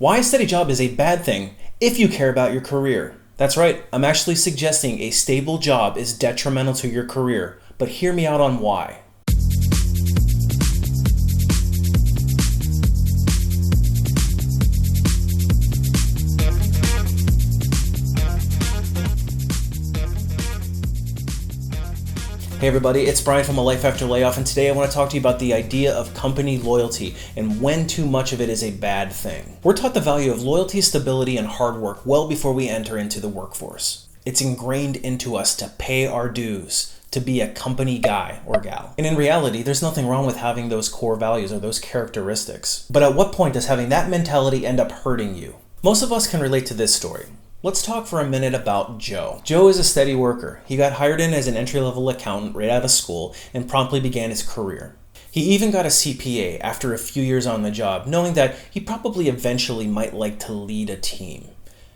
Why a steady job is a bad thing if you care about your career. That's right, I'm actually suggesting a stable job is detrimental to your career, but hear me out on why. Hey everybody, it's Brian from A Life After Layoff, and today I want to talk to you about the idea of company loyalty and when too much of it is a bad thing. We're taught the value of loyalty, stability, and hard work well before we enter into the workforce. It's ingrained into us to pay our dues, to be a company guy or gal. And in reality, there's nothing wrong with having those core values or those characteristics. But at what point does having that mentality end up hurting you? Most of us can relate to this story. Let's talk for a minute about Joe. Joe is a steady worker. He got hired in as an entry-level accountant right out of school and promptly began his career. He even got a CPA after a few years on the job, knowing that he probably eventually might like to lead a team.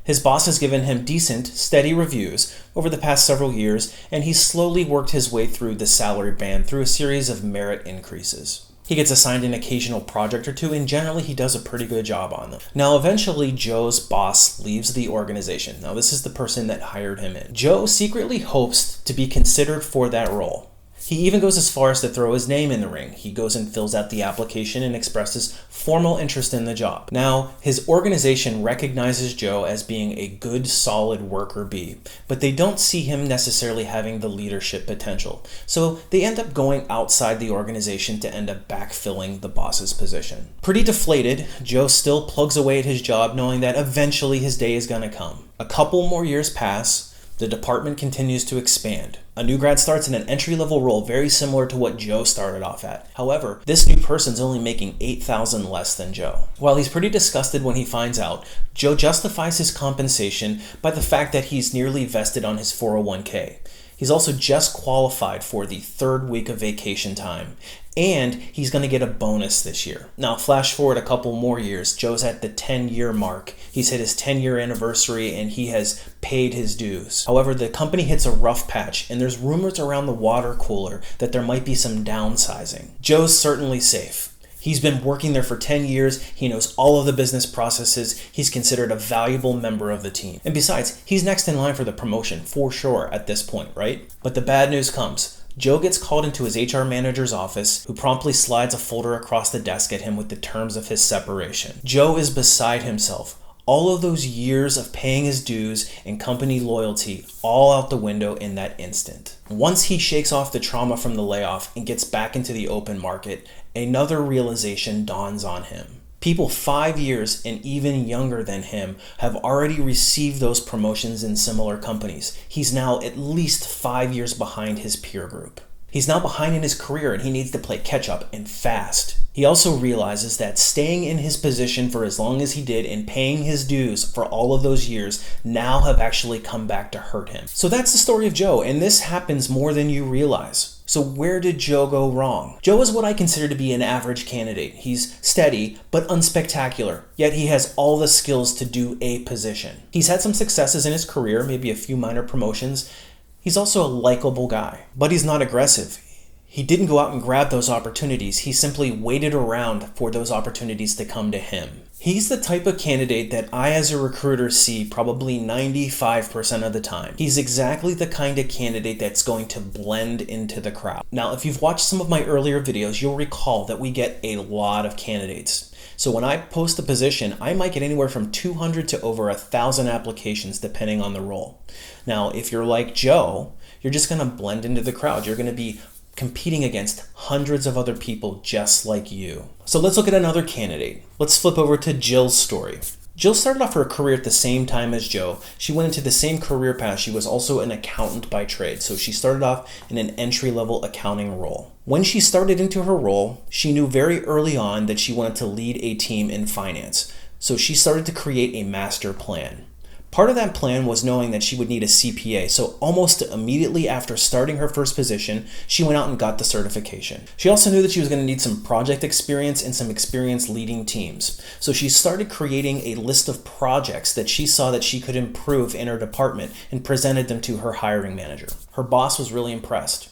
His boss has given him decent, steady reviews over the past several years, and he's slowly worked his way through the salary band through a series of merit increases. He gets assigned an occasional project or two, and generally he does a pretty good job on them. Now, eventually, Joe's boss leaves the organization. Now, this is the person that hired him in. Joe secretly hopes to be considered for that role. He even goes as far as to throw his name in the ring. He goes and fills out the application and expresses formal interest in the job. Now, his organization recognizes Joe as being a good, solid worker bee, but they don't see him necessarily having the leadership potential. So they end up going outside the organization to end up backfilling the boss's position. Pretty deflated, Joe still plugs away at his job, knowing that eventually his day is gonna come. A couple more years pass. The department continues to expand. A new grad starts in an entry-level role very similar to what Joe started off at. However, this new person's only making $8,000 less than Joe. While he's pretty disgusted when he finds out, Joe justifies his compensation by the fact that he's nearly vested on his 401k. He's also just qualified for the third week of vacation time, and he's going to get a bonus this year. Now, flash forward a couple more years. Joe's at the 10-year mark. He's hit his 10-year anniversary, and he has paid his dues. However, the company hits a rough patch, and there's rumors around the water cooler that there might be some downsizing. Joe's certainly safe. He's been working there for 10 years. He knows all of the business processes. He's considered a valuable member of the team. And besides, he's next in line for the promotion, for sure, at this point, right? But the bad news comes. Joe gets called into his HR manager's office, who promptly slides a folder across the desk at him with the terms of his separation. Joe is beside himself. All of those years of paying his dues and company loyalty all out the window in that instant. Once he shakes off the trauma from the layoff and gets back into the open market, another realization dawns on him. People 5 years and even younger than him have already received those promotions in similar companies. He's now at least 5 years behind his peer group. He's now behind in his career and he needs to play catch up and fast. He also realizes that staying in his position for as long as he did and paying his dues for all of those years now have actually come back to hurt him. So that's the story of Joe, and this happens more than you realize. So where did Joe go wrong? Joe is what I consider to be an average candidate. He's steady, but unspectacular, yet he has all the skills to do a position. He's had some successes in his career, maybe a few minor promotions. He's also a likable guy, but he's not aggressive. He didn't go out and grab those opportunities. He simply waited around for those opportunities to come to him. He's the type of candidate that I as a recruiter see probably 95% of the time. He's exactly the kind of candidate that's going to blend into the crowd. Now, if you've watched some of my earlier videos, you'll recall that we get a lot of candidates. So when I post a position, I might get anywhere from 200 to over 1,000 applications depending on the role. Now, if you're like Joe, you're just going to blend into the crowd. You're going to be competing against hundreds of other people just like you. So let's look at another candidate. Let's flip over to Jill's story. Jill started off her career at the same time as Joe. She went into the same career path. She was also an accountant by trade. So she started off in an entry-level accounting role. When she started into her role, she knew very early on that she wanted to lead a team in finance. So she started to create a master plan. Part of that plan was knowing that she would need a CPA, so almost immediately after starting her first position, she went out and got the certification. She also knew that she was going to need some project experience and some experience leading teams. So she started creating a list of projects that she saw that she could improve in her department and presented them to her hiring manager. Her boss was really impressed.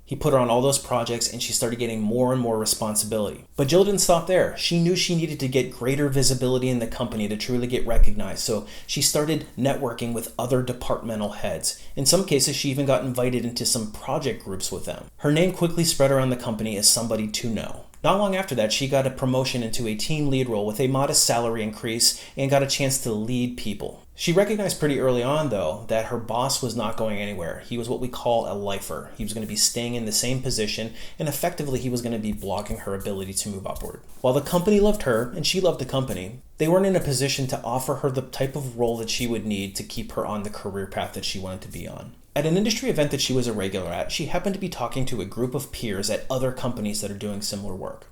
He put her on all those projects and she started getting more and more responsibility. But Jill didn't stop there. She knew she needed to get greater visibility in the company to truly get recognized. So she started networking with other departmental heads. In some cases, she even got invited into some project groups with them. Her name quickly spread around the company as somebody to know. Not long after that, she got a promotion into a team lead role with a modest salary increase and got a chance to lead people. She recognized pretty early on, though, that her boss was not going anywhere. He was what we call a lifer. He was going to be staying in the same position, and effectively he was going to be blocking her ability to move upward. While the company loved her, and she loved the company, they weren't in a position to offer her the type of role that she would need to keep her on the career path that she wanted to be on. At an industry event that she was a regular at, she happened to be talking to a group of peers at other companies that are doing similar work.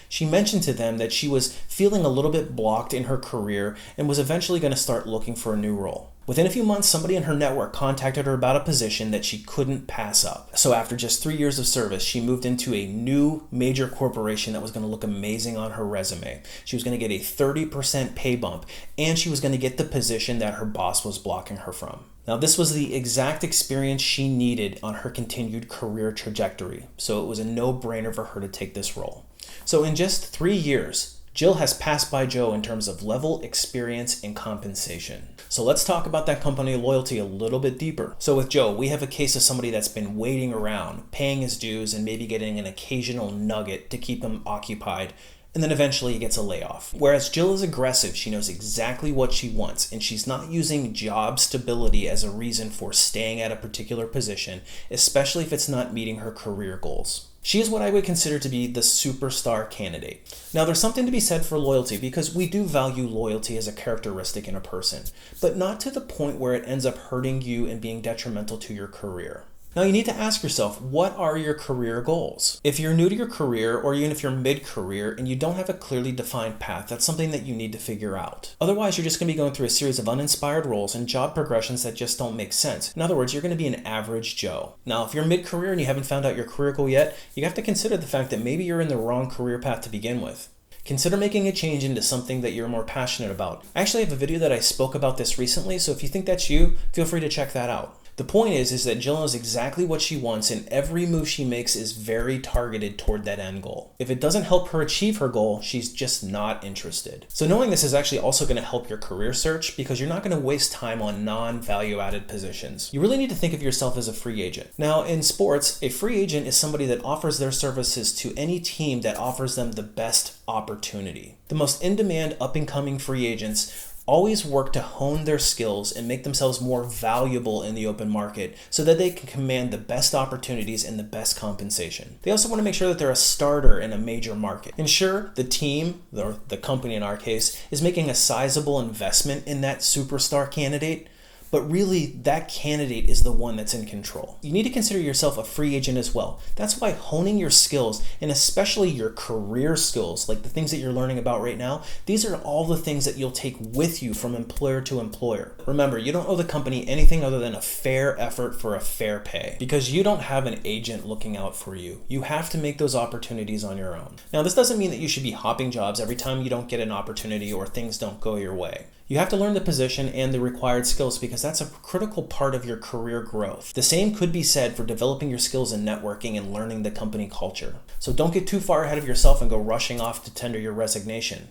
She mentioned to them that she was feeling a little bit blocked in her career and was eventually going to start looking for a new role. Within a few months, somebody in her network contacted her about a position that she couldn't pass up. So after just 3 years of service, she moved into a new major corporation that was going to look amazing on her resume. She was going to get a 30% pay bump, and she was going to get the position that her boss was blocking her from. Now, this was the exact experience she needed on her continued career trajectory, so it was a no-brainer for her to take this role. So in just 3 years, Jill has passed by Joe in terms of level, experience, and compensation. So let's talk about that company loyalty a little bit deeper. So with Joe, we have a case of somebody that's been waiting around, paying his dues, and maybe getting an occasional nugget to keep him occupied, and then eventually he gets a layoff. Whereas Jill is aggressive, she knows exactly what she wants, and she's not using job stability as a reason for staying at a particular position, especially if it's not meeting her career goals. She is what I would consider to be the superstar candidate. Now, there's something to be said for loyalty because we do value loyalty as a characteristic in a person, but not to the point where it ends up hurting you and being detrimental to your career. Now, you need to ask yourself, what are your career goals? If you're new to your career, or even if you're mid-career and you don't have a clearly defined path, that's something that you need to figure out. Otherwise, you're just going to be going through a series of uninspired roles and job progressions that just don't make sense. In other words, you're going to be an average Joe. Now, if you're mid-career and you haven't found out your career goal yet, you have to consider the fact that maybe you're in the wrong career path to begin with. Consider making a change into something that you're more passionate about. I actually have a video that I spoke about this recently, so if you think that's you, feel free to check that out. The point is that Jill knows exactly what she wants, and every move she makes is very targeted toward that end goal. If it doesn't help her achieve her goal, she's just not interested. So knowing this is actually also going to help your career search because you're not going to waste time on non-value added positions. You really need to think of yourself as a free agent. Now, in sports, a free agent is somebody that offers their services to any team that offers them the best opportunity. The most in-demand up-and-coming free agents always work to hone their skills and make themselves more valuable in the open market so that they can command the best opportunities and the best compensation. They also want to make sure that they're a starter in a major market. Ensure the team, or the company in our case, is making a sizable investment in that superstar candidate, but really that candidate is the one that's in control. You need to consider yourself a free agent as well. That's why honing your skills, and especially your career skills, like the things that you're learning about right now, these are all the things that you'll take with you from employer to employer. Remember, you don't owe the company anything other than a fair effort for a fair pay, because you don't have an agent looking out for you. You have to make those opportunities on your own. Now, this doesn't mean that you should be hopping jobs every time you don't get an opportunity or things don't go your way. You have to learn the position and the required skills because that's a critical part of your career growth. The same could be said for developing your skills in networking and learning the company culture. So don't get too far ahead of yourself and go rushing off to tender your resignation.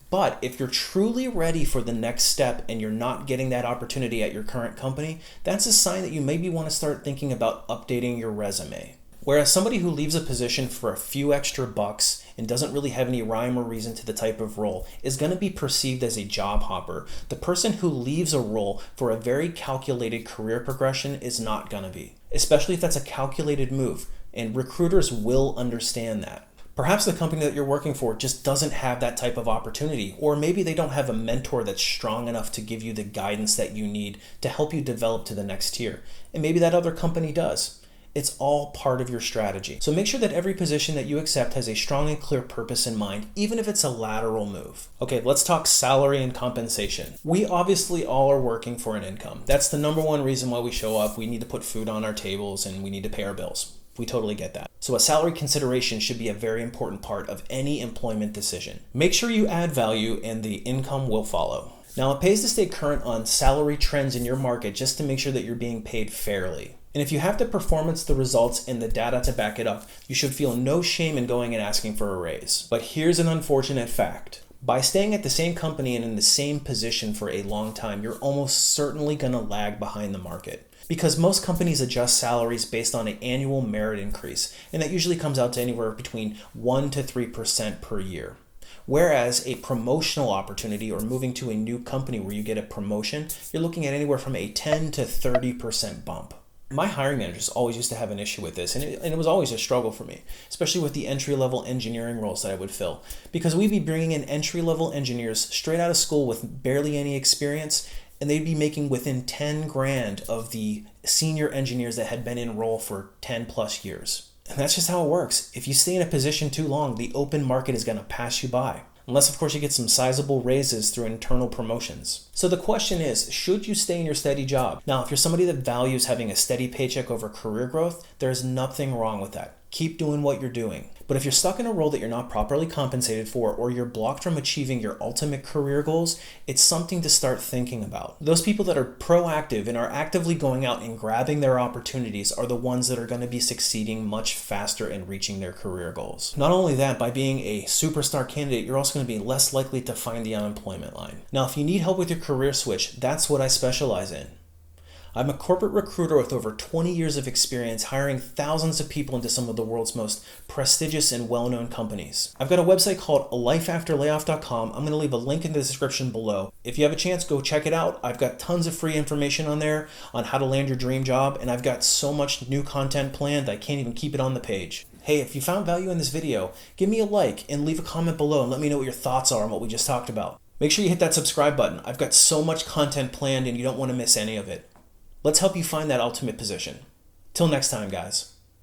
But if you're truly ready for the next step and you're not getting that opportunity at your current company, that's a sign that you maybe want to start thinking about updating your resume. Whereas somebody who leaves a position for a few extra bucks and doesn't really have any rhyme or reason to the type of role is going to be perceived as a job hopper. The person who leaves a role for a very calculated career progression is not going to be, especially if that's a calculated move, and recruiters will understand that. Perhaps the company that you're working for just doesn't have that type of opportunity, or maybe they don't have a mentor that's strong enough to give you the guidance that you need to help you develop to the next tier, and maybe that other company does. It's all part of your strategy. So make sure that every position that you accept has a strong and clear purpose in mind, even if it's a lateral move. Okay, let's talk salary and compensation. We obviously all are working for an income. That's the number one reason why we show up. We need to put food on our tables and we need to pay our bills. We totally get that. So a salary consideration should be a very important part of any employment decision. Make sure you add value and the income will follow. Now, it pays to stay current on salary trends in your market just to make sure that you're being paid fairly. And if you have the performance, the results, and the data to back it up, you should feel no shame in going and asking for a raise. But here's an unfortunate fact. By staying at the same company and in the same position for a long time, you're almost certainly going to lag behind the market. Because most companies adjust salaries based on an annual merit increase, and that usually comes out to anywhere between 1 to 3% per year. Whereas a promotional opportunity or moving to a new company where you get a promotion, you're looking at anywhere from a 10 to 30% bump. My hiring managers always used to have an issue with this, and it was always a struggle for me, especially with the entry-level engineering roles that I would fill. Because we'd be bringing in entry-level engineers straight out of school with barely any experience, and they'd be making within 10 grand of the senior engineers that had been in role for 10 plus years. And that's just how it works. If you stay in a position too long, the open market is going to pass you by. Unless, of course, you get some sizable raises through internal promotions. So the question is, should you stay in your steady job? Now, if you're somebody that values having a steady paycheck over career growth, there's nothing wrong with that. Keep doing what you're doing. But if you're stuck in a role that you're not properly compensated for, or you're blocked from achieving your ultimate career goals, it's something to start thinking about. Those people that are proactive and are actively going out and grabbing their opportunities are the ones that are going to be succeeding much faster in reaching their career goals. Not only that, by being a superstar candidate, you're also going to be less likely to find the unemployment line. Now, if you need help with your career switch, that's what I specialize in. I'm a corporate recruiter with over 20 years of experience hiring thousands of people into some of the world's most prestigious and well-known companies. I've got a website called lifeafterlayoff.com. I'm going to leave a link in the description below. If you have a chance, go check it out. I've got tons of free information on there on how to land your dream job, and I've got so much new content planned I can't even keep it on the page. Hey, if you found value in this video, give me a like and leave a comment below and let me know what your thoughts are on what we just talked about. Make sure you hit that subscribe button. I've got so much content planned and you don't want to miss any of it. Let's help you find that ultimate position. Till next time, guys.